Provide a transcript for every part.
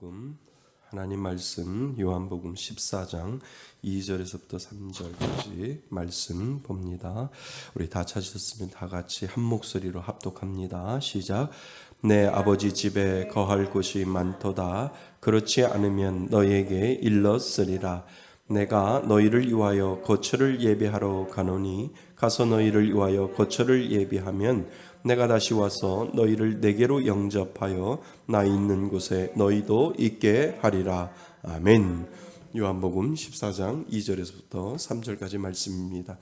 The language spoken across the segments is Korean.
복음 하나님 말씀 요한복음 14장 2절에서부터 3절까지 말씀 봅니다. 우리 다 찾으셨으면 다 같이 한 목소리로 합독합니다. 시작. 내 아버지 집에 거할 곳이 많도다. 그렇지 않으면 너희에게 일렀으리라. 내가 너희를 위하여 거처를 예비하러 가노니 가서 너희를 위하여 거처를 예비하면 내가 다시 와서 너희를 내게로 영접하여 나 있는 곳에 너희도 있게 하리라. 아멘. 요한복음 14장 2절에서부터 3절까지 말씀입니다.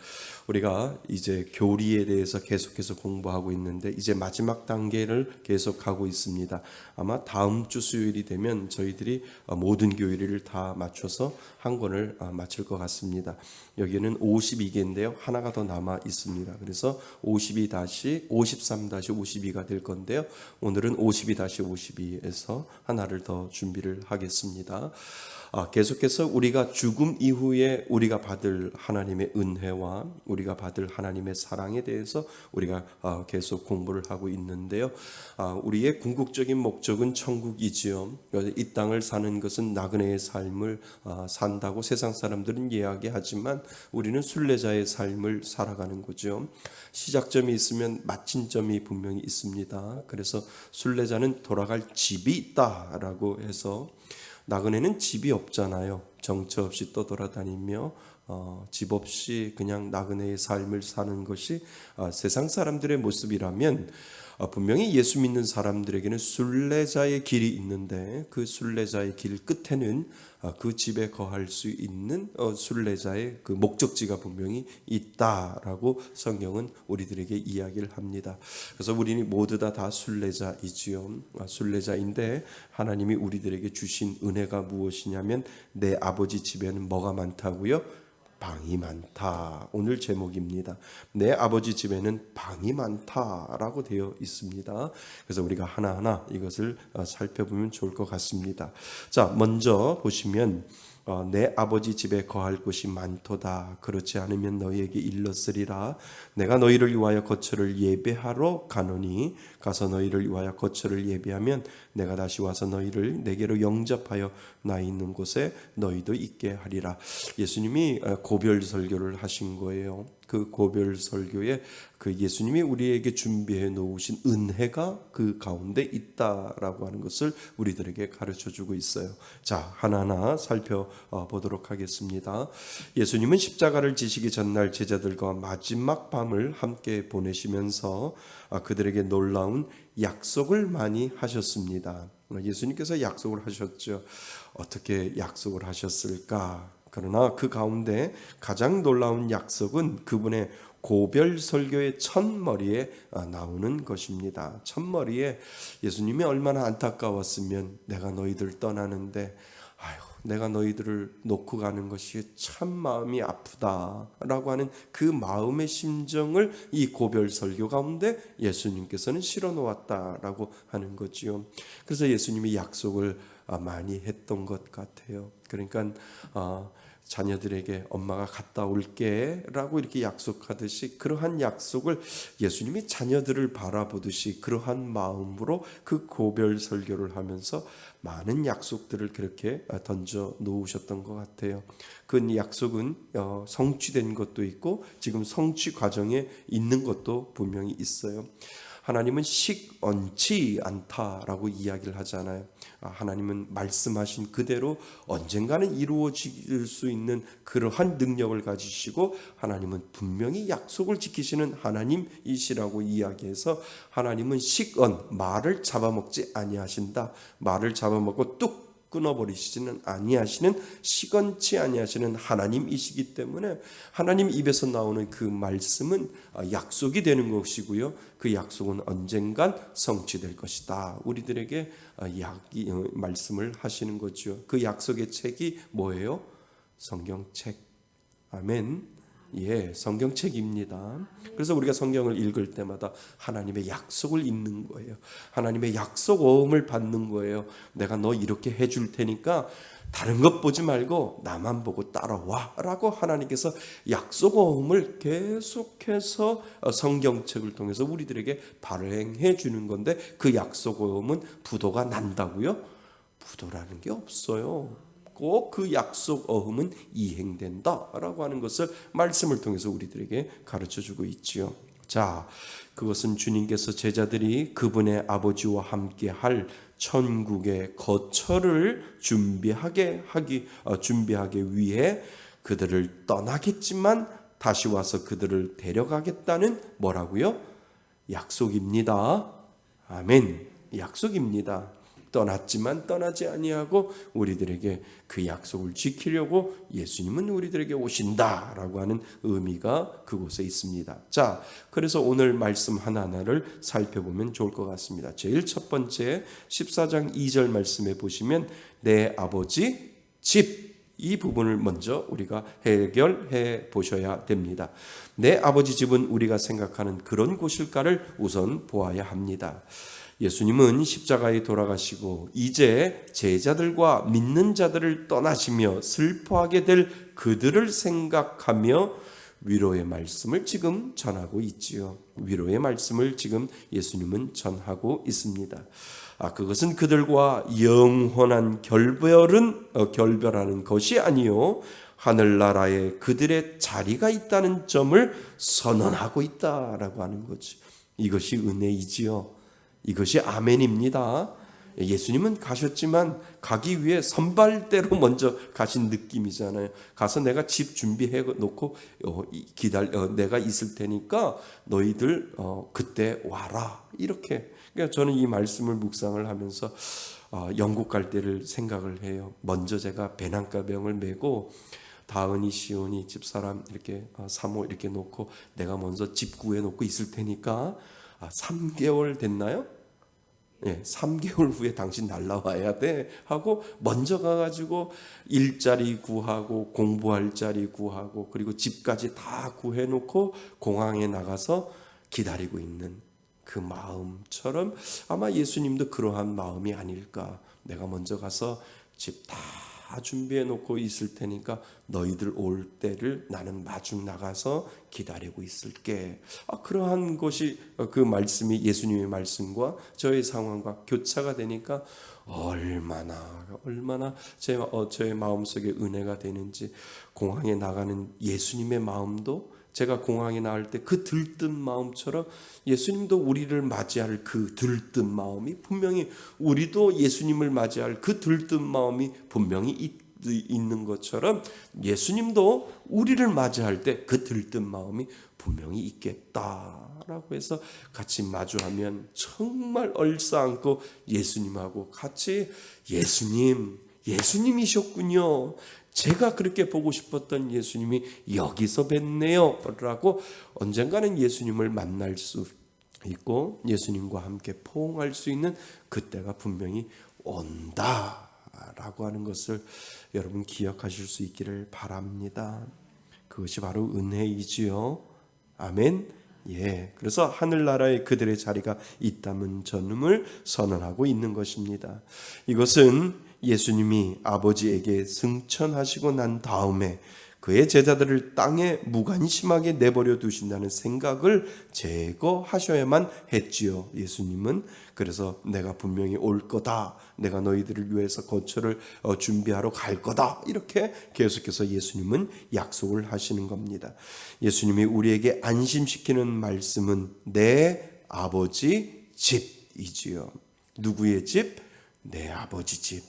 우리가 이제 교리에 대해서 계속해서 공부하고 있는데 이제 마지막 단계를 계속하고 있습니다. 아마 다음 주 수요일이 되면 저희들이 모든 교리를 다 맞춰서 한 권을 마칠 것 같습니다. 여기는 52개인데요. 하나가 더 남아 있습니다. 그래서 53-52가 될 건데요. 오늘은 52-52에서 하나를 더 준비를 하겠습니다. 계속해서 우리가 죽음 이후에 우리가 받을 하나님의 은혜와 우리가 받을 하나님의 사랑에 대해서 우리가 계속 공부를 하고 있는데요. 우리의 궁극적인 목적은 천국이지요. 이 땅을 사는 것은 나그네의 삶을 산다고 세상 사람들은 이야기하지만 우리는 순례자의 삶을 살아가는 거죠. 시작점이 있으면 마침점이 분명히 있습니다. 그래서 순례자는 돌아갈 집이 있다라고 해서 나그네는 집이 없잖아요. 정처 없이 떠돌아다니며 집 없이 그냥 나그네의 삶을 사는 것이 세상 사람들의 모습이라면 분명히 예수 믿는 사람들에게는 순례자의 길이 있는데 그 순례자의 길 끝에는 그 집에 거할 수 있는 순례자의 그 목적지가 분명히 있다라고 성경은 우리들에게 이야기를 합니다. 그래서 우리는 모두 다 순례자이지요. 순례자인데 하나님이 우리들에게 주신 은혜가 무엇이냐면 내 아버지 집에는 뭐가 많다고요? 방이 많다. 오늘 제목입니다. 내 아버지 집에는 방이 많다라고 되어 있습니다. 그래서 우리가 하나하나 이것을 살펴보면 좋을 것 같습니다. 자, 먼저 보시면 내 아버지 집에 거할 곳이 많도다. 그렇지 않으면 너희에게 일렀으리라. 내가 너희를 위하여 거처를 예배하러 가노니 가서 너희를 위하여 거처를 예배하면 내가 다시 와서 너희를 내게로 영접하여 나 있는 곳에 너희도 있게 하리라. 예수님이 고별 설교를 하신 거예요. 그 고별 설교에 그 예수님이 우리에게 준비해 놓으신 은혜가 그 가운데 있다라고 하는 것을 우리들에게 가르쳐 주고 있어요. 자, 하나하나 살펴보도록 하겠습니다. 예수님은 십자가를 지시기 전날 제자들과 마지막 밤을 함께 보내시면서 그들에게 놀라운 약속을 많이 하셨습니다. 예수님께서 약속을 하셨죠. 어떻게 약속을 하셨을까? 그러나 그 가운데 가장 놀라운 약속은 그분의 고별 설교의 첫머리에 나오는 것입니다. 첫머리에 예수님이 얼마나 안타까웠으면 내가 너희들 떠나는데 내가 너희들을 놓고 가는 것이 참 마음이 아프다라고 하는 그 마음의 심정을 이 고별 설교 가운데 예수님께서는 실어 놓았다라고 하는 거지요. 그래서 예수님이 약속을 많이 했던 것 같아요. 그러니까 자녀들에게 엄마가 갔다 올게 라고 이렇게 약속하듯이 그러한 약속을 예수님이 자녀들을 바라보듯이 그러한 마음으로 그 고별 설교를 하면서 많은 약속들을 그렇게 던져 놓으셨던 것 같아요. 그 약속은 성취된 것도 있고 지금 성취 과정에 있는 것도 분명히 있어요. 하나님은 식언치 않다라고 이야기를 하잖아요. 하나님은 말씀하신 그대로 언젠가는 이루어질 수 있는 그러한 능력을 가지시고 하나님은 분명히 약속을 지키시는 하나님이시라고 이야기해서 하나님은 말을 잡아먹지 아니하신다. 말을 잡아먹고 뚝 끊어버리시지는 아니하시는 시건치 아니하시는 하나님이시기 때문에 하나님 입에서 나오는 그 말씀은 약속이 되는 것이고요. 그 약속은 언젠간 성취될 것이다. 우리들에게 말씀을 하시는 거죠. 그 약속의 책이 뭐예요? 성경책. 아멘. 예, 성경책입니다. 그래서 우리가 성경을 읽을 때마다 하나님의 약속을 읽는 거예요. 하나님의 약속어음을 받는 거예요. 내가 너 이렇게 해줄 테니까 다른 것 보지 말고 나만 보고 따라와 라고 하나님께서 약속어음을 계속해서 성경책을 통해서 우리들에게 발행해 주는 건데 그 약속어음은 부도가 난다고요? 부도라는 게 없어요. 꼭 그 약속 어음은 이행된다라고 하는 것을 말씀을 통해서 우리들에게 가르쳐주고 있지요. 자, 그것은 주님께서 제자들이 그분의 아버지와 함께 할 천국의 거처를 준비하게 위해 그들을 떠나겠지만 다시 와서 그들을 데려가겠다는 뭐라고요? 약속입니다. 아멘. 약속입니다. 떠났지만 떠나지 아니하고 우리들에게 그 약속을 지키려고 예수님은 우리들에게 오신다라고 하는 의미가 그곳에 있습니다. 자, 그래서 오늘 말씀 하나하나를 살펴보면 좋을 것 같습니다. 제일 첫 번째 14장 2절 말씀에 보시면 내 아버지 집, 이 부분을 먼저 우리가 해결해 보셔야 됩니다. 내 아버지 집은 우리가 생각하는 그런 곳일까를 우선 보아야 합니다. 예수님은 십자가에 돌아가시고 이제 제자들과 믿는 자들을 떠나시며 슬퍼하게 될 그들을 생각하며 위로의 말씀을 지금 전하고 있지요. 위로의 말씀을 지금 예수님은 전하고 있습니다. 그것은 그들과 영원한 결별하는 것이 아니요 하늘나라에 그들의 자리가 있다는 점을 선언하고 있다라고 하는 거지. 이것이 은혜이지요. 이것이 아멘입니다. 예수님은 가셨지만 가기 위해 선발대로 먼저 가신 느낌이잖아요. 가서 내가 집 준비해 놓고 내가 있을 테니까 너희들 그때 와라. 이렇게. 그러니까 저는 이 말씀을 묵상을 하면서 영국 갈 때를 생각을 해요. 먼저 제가 배낭가병을 메고 다은이, 시온이, 집사람 이렇게 사모 이렇게 놓고 내가 먼저 집 구해 놓고 있을 테니까 3개월 됐나요? 예, 3개월 후에 당신 날라와야 돼 하고 먼저 가가지고 일자리 구하고 공부할 자리 구하고 그리고 집까지 다 구해놓고 공항에 나가서 기다리고 있는 그 마음처럼 아마 예수님도 그러한 마음이 아닐까. 내가 먼저 가서 집 다 준비해 놓고 있을 테니까 너희들 올 때를 나는 마중 나가서 기다리고 있을게. 그러한 것이 그 말씀이 예수님의 말씀과 저의 상황과 교차가 되니까 얼마나 저의 마음속에 은혜가 되는지. 공항에 나가는 예수님의 마음도 제가 공항에 나갈 때 그 들뜬 마음처럼 예수님도 우리를 맞이할 그 들뜬 마음이 분명히 우리도 예수님을 맞이할 그 들뜬 마음이 분명히 있는 것처럼 예수님도 우리를 맞이할 때 그 들뜬 마음이 분명히 있겠다라고 해서 같이 마주하면 정말 얼싸안고 예수님하고 같이 예수님이셨군요. 제가 그렇게 보고 싶었던 예수님이 여기서 뵀네요 라고 언젠가는 예수님을 만날 수 있고 예수님과 함께 포옹할 수 있는 그때가 분명히 온다라고 하는 것을 여러분 기억하실 수 있기를 바랍니다. 그것이 바로 은혜이지요. 아멘. 예, 그래서 하늘나라에 그들의 자리가 있다는 전음을 선언하고 있는 것입니다. 이것은 예수님이 아버지에게 승천하시고 난 다음에 그의 제자들을 땅에 무관심하게 내버려 두신다는 생각을 제거하셔야만 했지요. 예수님은 그래서 내가 분명히 올 거다. 내가 너희들을 위해서 거처를 준비하러 갈 거다. 이렇게 계속해서 예수님은 약속을 하시는 겁니다. 예수님이 우리에게 안심시키는 말씀은 내 아버지 집이지요. 누구의 집? 내 아버지 집.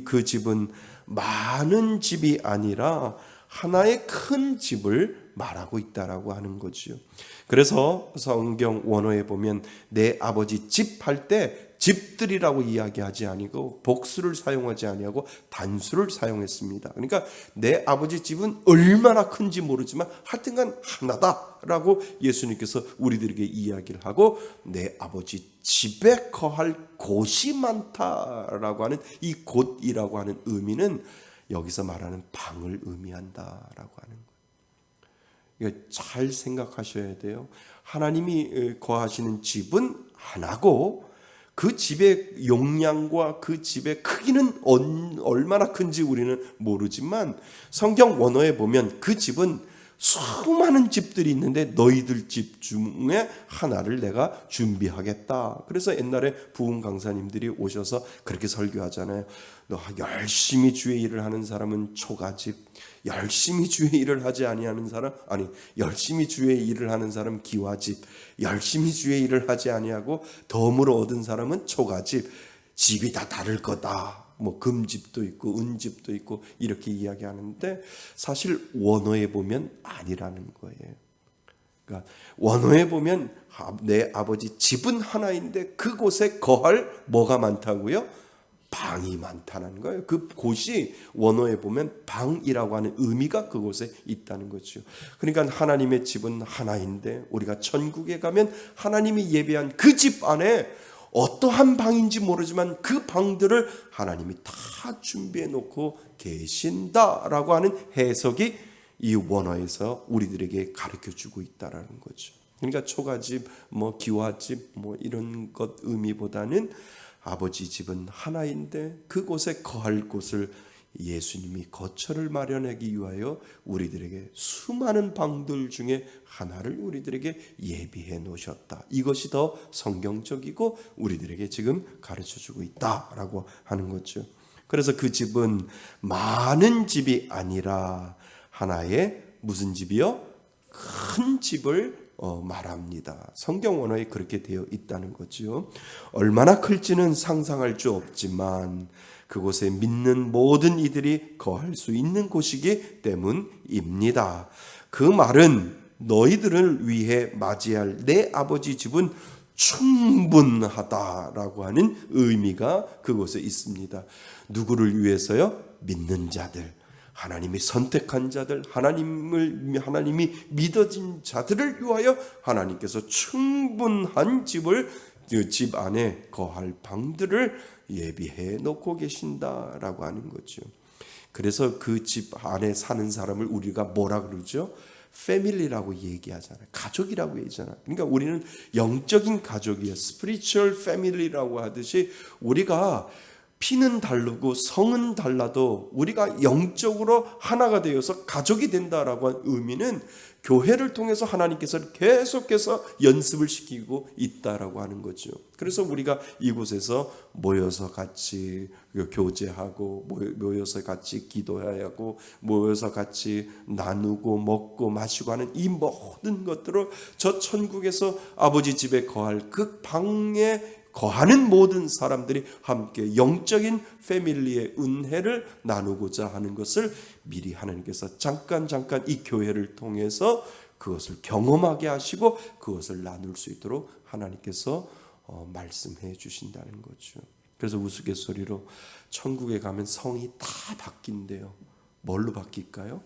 그 집은 많은 집이 아니라 하나의 큰 집을 말하고 있다라고 하는 거죠. 그래서 성경 원어에 보면 내 아버지 집 할 때 집들이라고 이야기하지 아니고 복수를 사용하지 아니하고 단수를 사용했습니다. 그러니까 내 아버지 집은 얼마나 큰지 모르지만 하여튼간 하나다라고 예수님께서 우리들에게 이야기를 하고 내 아버지 집에 거할 곳이 많다라고 하는 이 곳이라고 하는 의미는 여기서 말하는 방을 의미한다라고 하는 거예요. 잘 생각하셔야 돼요. 하나님이 거하시는 집은 하나고 그 집의 용량과 그 집의 크기는 얼마나 큰지 우리는 모르지만 성경 원어에 보면 그 집은 수많은 집들이 있는데 너희들 집 중에 하나를 내가 준비하겠다. 그래서 옛날에 부흥 강사님들이 오셔서 그렇게 설교하잖아요. 너 열심히 주의 일을 하는 사람은 초가집, 열심히 주의 일을 하지 아니하는 사람, 아니 열심히 주의 일을 하는 사람 기와집, 열심히 주의 일을 하지 아니하고 덤으로 얻은 사람은 초가집. 집이 다 다를 거다. 뭐 금집도 있고 은집도 있고 이렇게 이야기하는데 사실 원어에 보면 아니라는 거예요. 그러니까 원어에 보면 내 아버지 집은 하나인데 그곳에 거할 뭐가 많다고요? 방이 많다는 거예요. 그 곳이 원어에 보면 방이라고 하는 의미가 그곳에 있다는 거죠. 그러니까 하나님의 집은 하나인데 우리가 천국에 가면 하나님이 예배한 그 집 안에 어떠한 방인지 모르지만 그 방들을 하나님이 다 준비해 놓고 계신다라고 하는 해석이 이 원어에서 우리들에게 가르쳐 주고 있다라는 거죠. 그러니까 초가집, 뭐 기와집, 뭐 이런 것 의미보다는 아버지 집은 하나인데 그곳에 거할 곳을 예수님이 거처를 마련하기 위하여 우리들에게 수많은 방들 중에 하나를 우리들에게 예비해 놓으셨다. 이것이 더 성경적이고 우리들에게 지금 가르쳐주고 있다라고 하는 거죠. 그래서 그 집은 많은 집이 아니라 하나의 무슨 집이요? 큰 집을 말합니다. 성경 원어에 그렇게 되어 있다는 거죠. 얼마나 클지는 상상할 수 없지만 그곳에 믿는 모든 이들이 거할 수 있는 곳이기 때문입니다. 그 말은 너희들을 위해 맞이할 내 아버지 집은 충분하다라고 하는 의미가 그곳에 있습니다. 누구를 위해서요? 믿는 자들, 하나님이 선택한 자들, 하나님이 믿어진 자들을 위하여 하나님께서 충분한 집을 집 안에 거할 방들을 예비해 놓고 계신다라고 하는 거죠. 그래서 그 집 안에 사는 사람을 우리가 뭐라 그러죠? 패밀리라고 얘기하잖아요. 가족이라고 얘기하잖아요. 그러니까 우리는 영적인 가족이에요. 스피리추얼 패밀리라고 하듯이 우리가 피는 다르고 성은 달라도 우리가 영적으로 하나가 되어서 가족이 된다라고 하는 의미는 교회를 통해서 하나님께서 계속해서 연습을 시키고 있다라고 하는 거죠. 그래서 우리가 이곳에서 모여서 같이 교제하고 모여서 같이 기도해야 하고 모여서 같이 나누고 먹고 마시고 하는 이 모든 것들을 저 천국에서 아버지 집에 거할 그 방에 거하는 모든 사람들이 함께 영적인 패밀리의 은혜를 나누고자 하는 것을 미리 하나님께서 잠깐 이 교회를 통해서 그것을 경험하게 하시고 그것을 나눌 수 있도록 하나님께서 말씀해 주신다는 거죠. 그래서 우스갯소리로 천국에 가면 성이 다 바뀐대요. 뭘로 바뀔까요?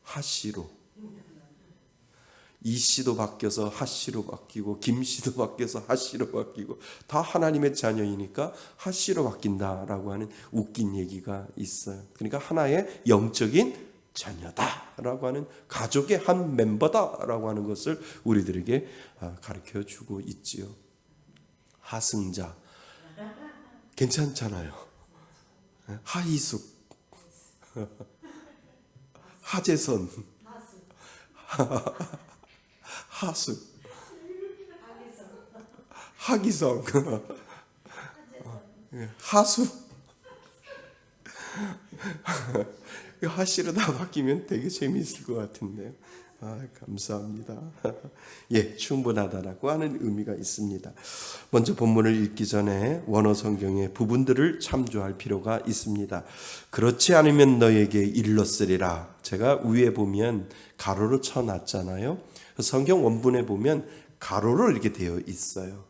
하씨로. 이씨도 바뀌어서 하씨로 바뀌고 김씨도 바뀌어서 하씨로 바뀌고 다 하나님의 자녀이니까 하씨로 바뀐다라고 하는 웃긴 얘기가 있어요. 그러니까 하나의 영적인 자녀다라고 하는 가족의 한 멤버다라고 하는 것을 우리들에게 가르쳐주고 있지요. 하승자 괜찮잖아요. 하이숙 하재선 하수, 하기성, 하수, 하씨로 다 바뀌면 되게 재미있을 것 같은데요. 감사합니다. 예, 충분하다라고 하는 의미가 있습니다. 먼저 본문을 읽기 전에 원어 성경의 부분들을 참조할 필요가 있습니다. 그렇지 않으면 너에게 일렀으리라. 제가 위에 보면 가로로 쳐놨잖아요. 성경 원문에 보면 가로로 이렇게 되어 있어요.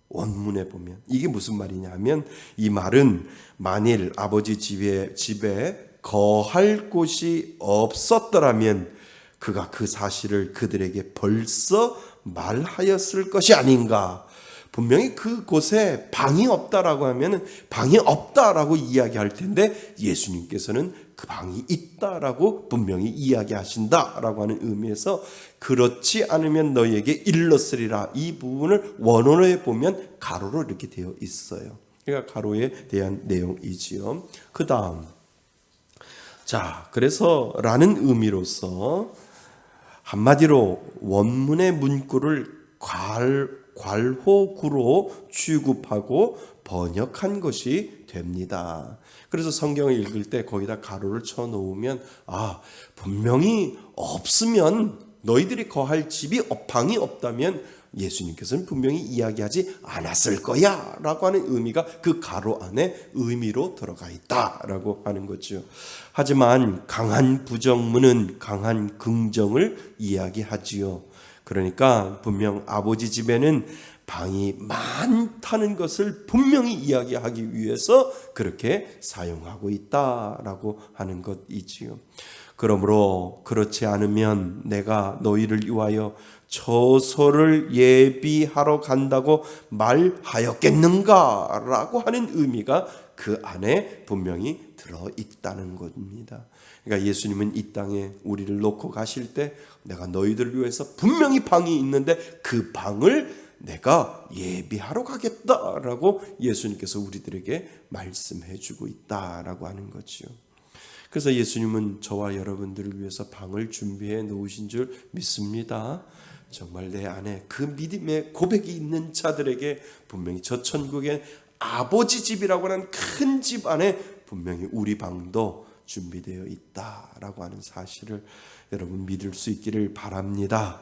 원문에 보면 이게 무슨 말이냐면 이 말은 만일 아버지 집에 거할 곳이 없었더라면 그가 그 사실을 그들에게 벌써 말하였을 것이 아닌가. 분명히 그곳에 방이 없다라고 하면 방이 없다라고 이야기할 텐데 예수님께서는 그 방이 있다라고 분명히 이야기하신다라고 하는 의미에서 그렇지 않으면 너희에게 일렀으리라. 이 부분을 원어로에 보면 가로로 이렇게 되어 있어요. 그러니까 가로에 대한 내용이지요. 그 다음 자 그래서 라는 의미로서 한마디로 원문의 문구를 괄호구로 취급하고 번역한 것이 됩니다. 그래서 성경을 읽을 때 거기다 가로를 쳐 놓으면 분명히 없으면 너희들이 거할 집이 방이 없다면 예수님께서는 분명히 이야기하지 않았을 거야 라고 하는 의미가 그 가로 안에 의미로 들어가 있다라고 하는 거죠. 하지만 강한 부정문은 강한 긍정을 이야기하지요. 그러니까 분명 아버지 집에는 방이 많다는 것을 분명히 이야기하기 위해서 그렇게 사용하고 있다라고 하는 것이지요. 그러므로 그렇지 않으면 내가 너희를 위하여 처소를 예비하러 간다고 말하였겠는가라고 하는 의미가 그 안에 분명히 들어있다는 겁니다. 그러니까 예수님은 이 땅에 우리를 놓고 가실 때 내가 너희들을 위해서 분명히 방이 있는데 그 방을 내가 예비하러 가겠다라고 예수님께서 우리들에게 말씀해 주고 있다라고 하는 거죠. 그래서 예수님은 저와 여러분들을 위해서 방을 준비해 놓으신 줄 믿습니다. 정말 내 안에 그 믿음의 고백이 있는 자들에게 분명히 저 천국의 아버지 집이라고 하는 큰 집 안에 분명히 우리 방도 준비되어 있다라고 하는 사실을 여러분 믿을 수 있기를 바랍니다.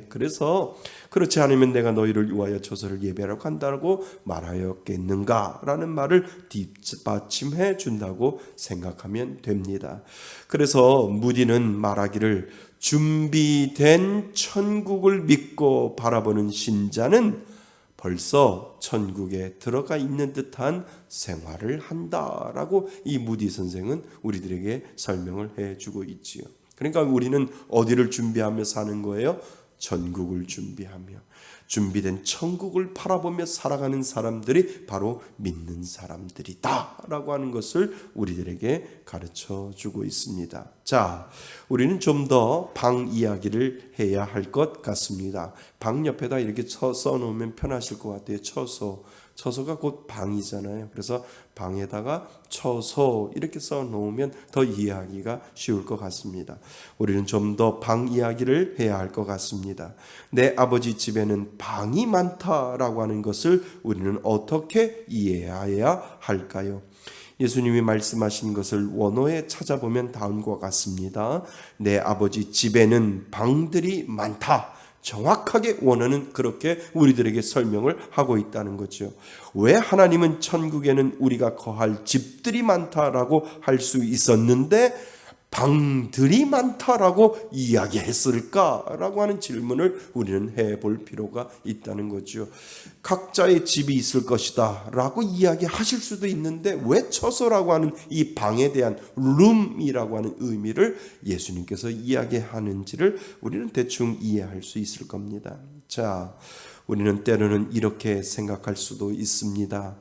그래서 그렇지 않으면 내가 너희를 위하여 처소를 예배하러 간다고 말하였겠는가라는 말을 뒷받침해 준다고 생각하면 됩니다. 그래서 무디는 말하기를 준비된 천국을 믿고 바라보는 신자는 벌써 천국에 들어가 있는 듯한 생활을 한다라고 이 무디 선생은 우리들에게 설명을 해주고 있지요. 그러니까 우리는 어디를 준비하며 사는 거예요? 천국을 준비하며 준비된 천국을 바라보며 살아가는 사람들이 바로 믿는 사람들이다 라고 하는 것을 우리들에게 가르쳐 주고 있습니다. 자, 우리는 좀 더 방 이야기를 해야 할 것 같습니다. 방 옆에다 이렇게 써놓으면 편하실 것 같아요. 처소가 곧 방이잖아요. 그래서 방에다가 처소 이렇게 써놓으면 더 이해하기가 쉬울 것 같습니다. 우리는 좀 더 방 이야기를 해야 할 것 같습니다. 내 아버지 집에는 방이 많다라고 하는 것을 우리는 어떻게 이해해야 할까요? 예수님이 말씀하신 것을 원어에 찾아보면 다음과 같습니다. 내 아버지 집에는 방들이 많다. 정확하게 원어는 그렇게 우리들에게 설명을 하고 있다는 거죠. 왜 하나님은 천국에는 우리가 거할 집들이 많다라고 할 수 있었는데 방들이 많다라고 이야기했을까라고 하는 질문을 우리는 해볼 필요가 있다는 거죠. 각자의 집이 있을 것이다 라고 이야기하실 수도 있는데 왜 처소라고 하는 이 방에 대한 룸이라고 하는 의미를 예수님께서 이야기하는지를 우리는 대충 이해할 수 있을 겁니다. 자, 우리는 때로는 이렇게 생각할 수도 있습니다.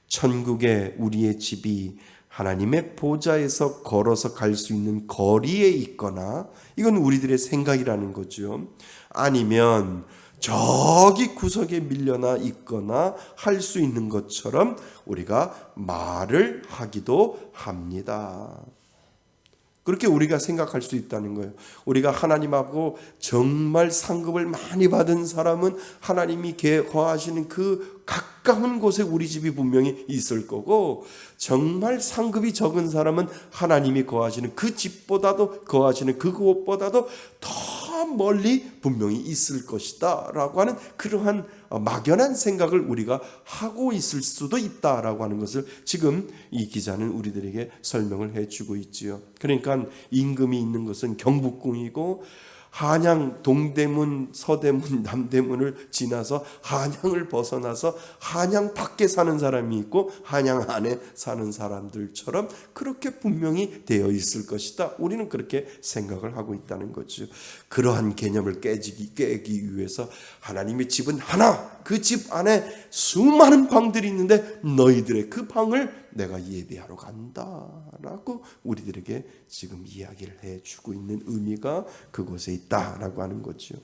천국에 우리의 집이 하나님의 보좌에서 걸어서 갈 수 있는 거리에 있거나, 이건 우리들의 생각이라는 거죠. 아니면 저기 구석에 밀려나 있거나 할 수 있는 것처럼 우리가 말을 하기도 합니다. 그렇게 우리가 생각할 수 있다는 거예요. 우리가 하나님하고 정말 상급을 많이 받은 사람은 하나님이 거하시는 그 가까운 곳에 우리 집이 분명히 있을 거고, 정말 상급이 적은 사람은 하나님이 거하시는 그 집보다도 거하시는 그곳보다도 더 멀리 분명히 있을 것이다 라고 하는 그러한 막연한 생각을 우리가 하고 있을 수도 있다라고 하는 것을 지금 이 기자는 우리들에게 설명을 해주고 있지요. 그러니까 임금이 있는 것은 경복궁이고, 한양 동대문, 서대문, 남대문을 지나서 한양을 벗어나서 한양 밖에 사는 사람이 있고 한양 안에 사는 사람들처럼 그렇게 분명히 되어 있을 것이다. 우리는 그렇게 생각을 하고 있다는 거죠. 그러한 개념을 깨기 위해서 하나님의 집은 하나, 그 집 안에 수많은 방들이 있는데 너희들의 그 방을 내가 예비하러 간다라고 우리들에게 지금 이야기를 해주고 있는 의미가 그곳에 있다라고 하는 거죠.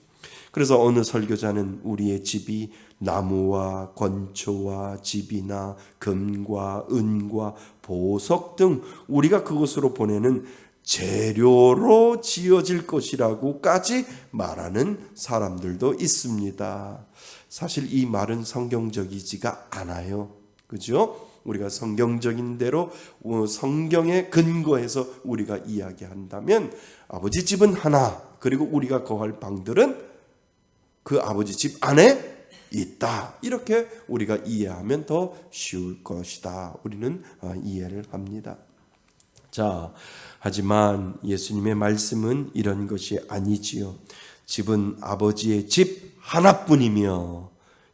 그래서 어느 설교자는 우리의 집이 나무와 건초와 집이나 금과 은과 보석 등 우리가 그곳으로 보내는 재료로 지어질 것이라고까지 말하는 사람들도 있습니다. 사실 이 말은 성경적이지가 않아요. 그죠? 우리가 성경적인 대로 성경에 근거해서 우리가 이야기한다면 아버지 집은 하나, 그리고 우리가 거할 방들은 그 아버지 집 안에 있다. 이렇게 우리가 이해하면 더 쉬울 것이다. 우리는 이해를 합니다. 자, 하지만 예수님의 말씀은 이런 것이 아니지요. 집은 아버지의 집 하나뿐이며,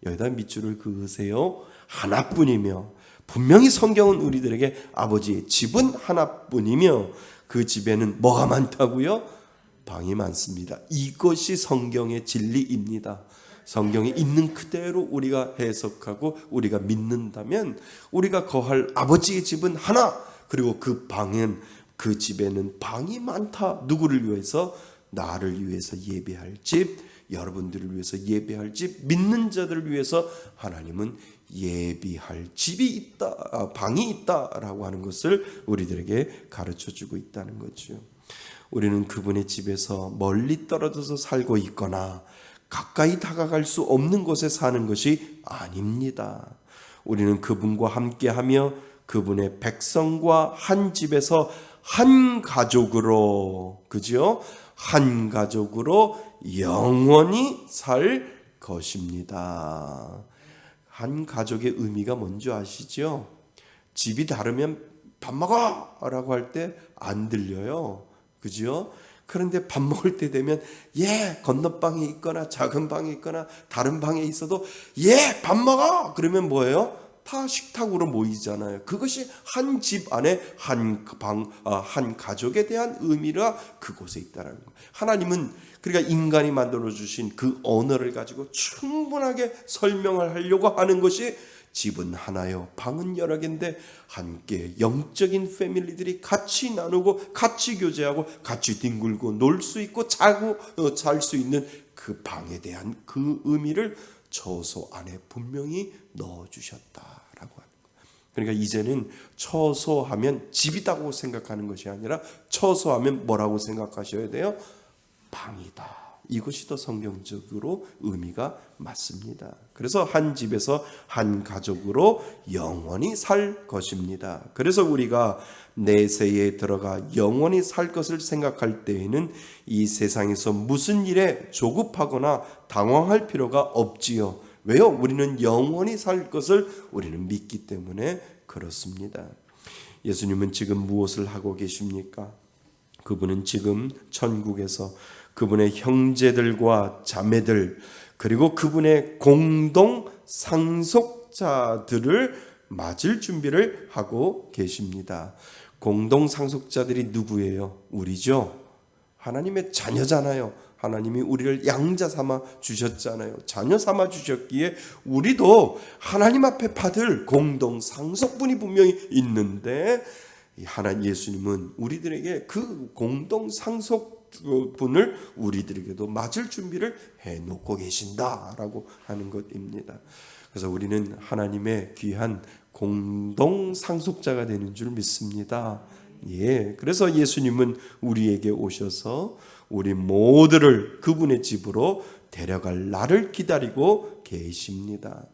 여기다 밑줄을 그으세요. 하나뿐이며, 분명히 성경은 우리들에게 아버지의 집은 하나뿐이며 그 집에는 뭐가 많다고요? 방이 많습니다. 이것이 성경의 진리입니다. 성경에 있는 그대로 우리가 해석하고 우리가 믿는다면 우리가 거할 아버지의 집은 하나, 그리고 그 방은, 그 집에는 방이 많다. 누구를 위해서? 나를 위해서 예배할 집, 여러분들을 위해서 예배할 집, 믿는 자들을 위해서 하나님은 예비할 집이 있다, 방이 있다라고 하는 것을 우리들에게 가르쳐주고 있다는 거죠. 우리는 그분의 집에서 멀리 떨어져서 살고 있거나 가까이 다가갈 수 없는 곳에 사는 것이 아닙니다. 우리는 그분과 함께하며 그분의 백성과 한 집에서 한 가족으로, 그죠? 한 가족으로 영원히 살 것입니다. 한 가족의 의미가 뭔지 아시죠? 집이 다르면 밥 먹어! 라고 할 때 안 들려요. 그죠? 그런데 밥 먹을 때 되면 건너방에 있거나 작은 방에 있거나 다른 방에 있어도 밥 먹어! 그러면 뭐예요? 다 식탁으로 모이잖아요. 그것이 한 집 안에 한 가족에 대한 의미가 그곳에 있다는 거예요. 하나님은 그러니까 인간이 만들어 주신 그 언어를 가지고 충분하게 설명을 하려고 하는 것이 집은 하나요, 방은 여러 개인데 함께 영적인 패밀리들이 같이 나누고 같이 교제하고 같이 뒹굴고 놀 수 있고 자고 잘 수 있는 그 방에 대한 그 의미를 처소 안에 분명히 넣어주셨다라고 하는 거예요. 그러니까 이제는 처소하면 집이다고 생각하는 것이 아니라 처소하면 뭐라고 생각하셔야 돼요? 방이다. 이것이 더 성경적으로 의미가 맞습니다. 그래서 한 집에서 한 가족으로 영원히 살 것입니다. 그래서 우리가 내세에 들어가 영원히 살 것을 생각할 때에는 이 세상에서 무슨 일에 조급하거나 당황할 필요가 없지요. 왜요? 우리는 영원히 살 것을 우리는 믿기 때문에 그렇습니다. 예수님은 지금 무엇을 하고 계십니까? 그분은 지금 천국에서 그분의 형제들과 자매들, 그리고 그분의 공동 상속자들을 맞을 준비를 하고 계십니다. 공동 상속자들이 누구예요? 우리죠. 하나님의 자녀잖아요. 하나님이 우리를 양자 삼아 주셨잖아요. 자녀 삼아 주셨기에 우리도 하나님 앞에 받을 공동 상속분이 분명히 있는데, 하나님 예수님은 우리들에게 그 공동 상속분을 우리들에게도 맞을 준비를 해놓고 계신다라고 하는 것입니다. 그래서 우리는 하나님의 귀한 공동 상속자가 되는 줄 믿습니다. 그래서 예수님은 우리에게 오셔서 우리 모두를 그분의 집으로 데려갈 날을 기다리고 계십니다.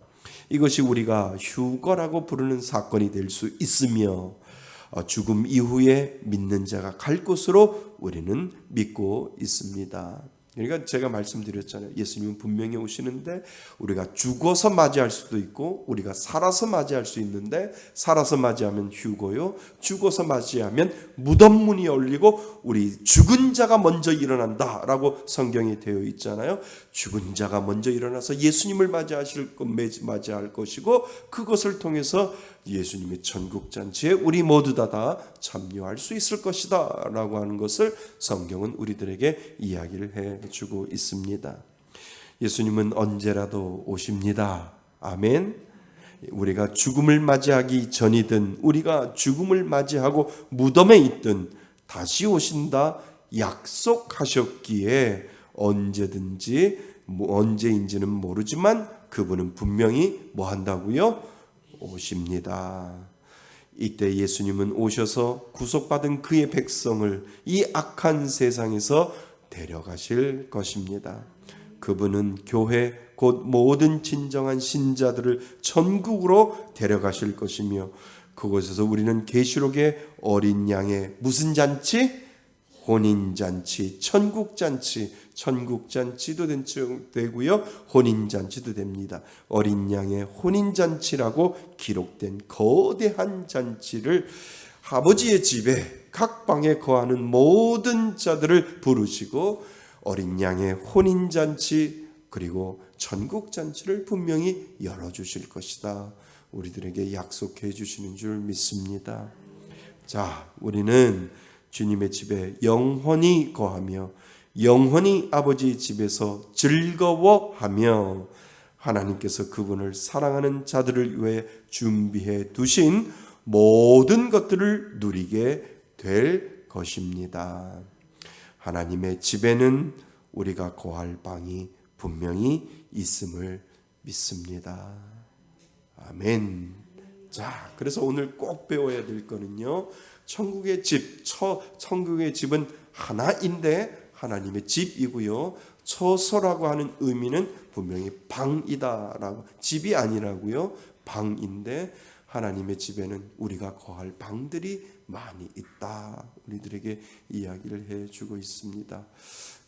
이것이 우리가 휴거라고 부르는 사건이 될 수 있으며, 죽음 이후에 믿는 자가 갈 곳으로 우리는 믿고 있습니다. 그러니까 제가 말씀드렸잖아요. 예수님은 분명히 오시는데 우리가 죽어서 맞이할 수도 있고 우리가 살아서 맞이할 수 있는데, 살아서 맞이하면 휴거요, 죽어서 맞이하면 무덤 문이 열리고 우리 죽은 자가 먼저 일어난다라고 성경에 되어 있잖아요. 죽은 자가 먼저 일어나서 예수님을 맞이할 것이고, 그것을 통해서 예수님의 천국잔치에 우리 모두 다 참여할 수 있을 것이다 라고 하는 것을 성경은 우리들에게 이야기를 해주고 있습니다. 예수님은 언제라도 오십니다. 아멘. 우리가 죽음을 맞이하기 전이든 우리가 죽음을 맞이하고 무덤에 있든 다시 오신다 약속하셨기에 언제든지 언제인지는 모르지만 그분은 분명히 뭐 한다고요? 오십니다. 이때 예수님은 오셔서 구속받은 그의 백성을 이 악한 세상에서 데려가실 것입니다. 그분은 교회 곧 모든 진정한 신자들을 천국으로 데려가실 것이며 그곳에서 우리는 계시록의 어린 양의 무슨 잔치? 혼인잔치, 천국잔치, 천국잔치도 되고요, 혼인잔치도 됩니다. 어린 양의 혼인잔치라고 기록된 거대한 잔치를 아버지의 집에 각 방에 거하는 모든 자들을 부르시고 어린 양의 혼인잔치 그리고 천국잔치를 분명히 열어주실 것이다. 우리들에게 약속해 주시는 줄 믿습니다. 자, 우리는 주님의 집에 영원히 거하며 영원히 아버지 집에서 즐거워하며 하나님께서 그분을 사랑하는 자들을 위해 준비해 두신 모든 것들을 누리게 될 것입니다. 하나님의 집에는 우리가 거할 방이 분명히 있음을 믿습니다. 아멘. 자, 그래서 오늘 꼭 배워야 될 거는요, 천국의 집은 하나인데 하나님의 집이고요. 처소라고 하는 의미는 분명히 방이다라고, 집이 아니라고요. 방인데 하나님의 집에는 우리가 거할 방들이 많이 있다. 우리들에게 이야기를 해주고 있습니다.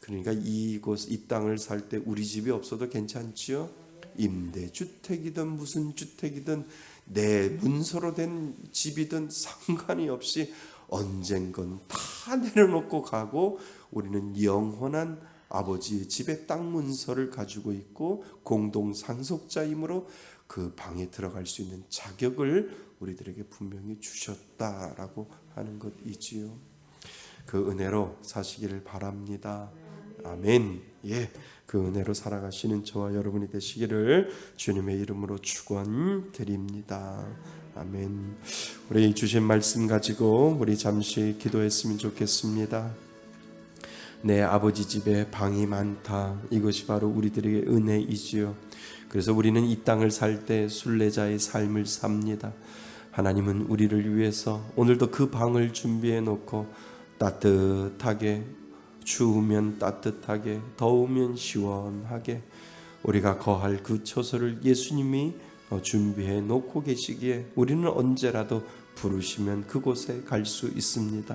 그러니까 이 땅을 살 때 우리 집이 없어도 괜찮지요. 임대주택이든 무슨 주택이든 내 문서로 된 집이든 상관이 없이 언젠간 다 내려놓고 가고 우리는 영원한 아버지의 집의 땅 문서를 가지고 있고 공동 상속자이므로 그 방에 들어갈 수 있는 자격을 우리들에게 분명히 주셨다라고 하는 것이지요. 그 은혜로 사시기를 바랍니다. 아멘. 예, 그 은혜로 살아가시는 저와 여러분이 되시기를 주님의 이름으로 축원드립니다. 아멘. 우리 주신 말씀 가지고 우리 잠시 기도했으면 좋겠습니다. 내 아버지 집에 방이 많다. 이것이 바로 우리들에게 은혜이지요. 그래서 우리는 이 땅을 살 때 순례자의 삶을 삽니다. 하나님은 우리를 위해서 오늘도 그 방을 준비해 놓고 따뜻하게, 추우면 따뜻하게, 더우면 시원하게 우리가 거할 그 처소를 예수님이 준비해 놓고 계시기에 우리는 언제라도 부르시면 그곳에 갈 수 있습니다.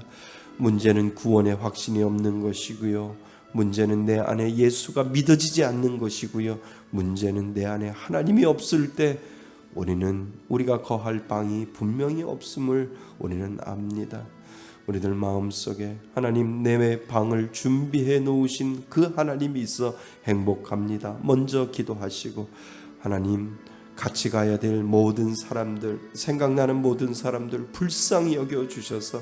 문제는 구원의 확신이 없는 것이고요. 문제는 내 안에 예수가 믿어지지 않는 것이고요. 문제는 내 안에 하나님이 없을 때 우리가 거할 방이 분명히 없음을 우리는 압니다. 우리들 마음속에 하나님 내 방을 준비해 놓으신 그 하나님이 있어 행복합니다. 먼저 기도하시고 하나님 같이 가야 될 모든 사람들, 생각나는 모든 사람들 불쌍히 여겨 주셔서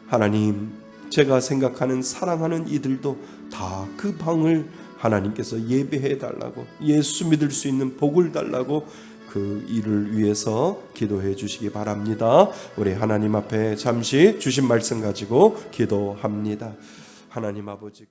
하나님 제가 생각하는 사랑하는 이들도 다 그 방을 하나님께서 예배해 달라고, 예수 믿을 수 있는 복을 달라고 그 일을 위해서 기도해 주시기 바랍니다. 우리 하나님 앞에 잠시 주신 말씀 가지고 기도합니다. 하나님 아버지,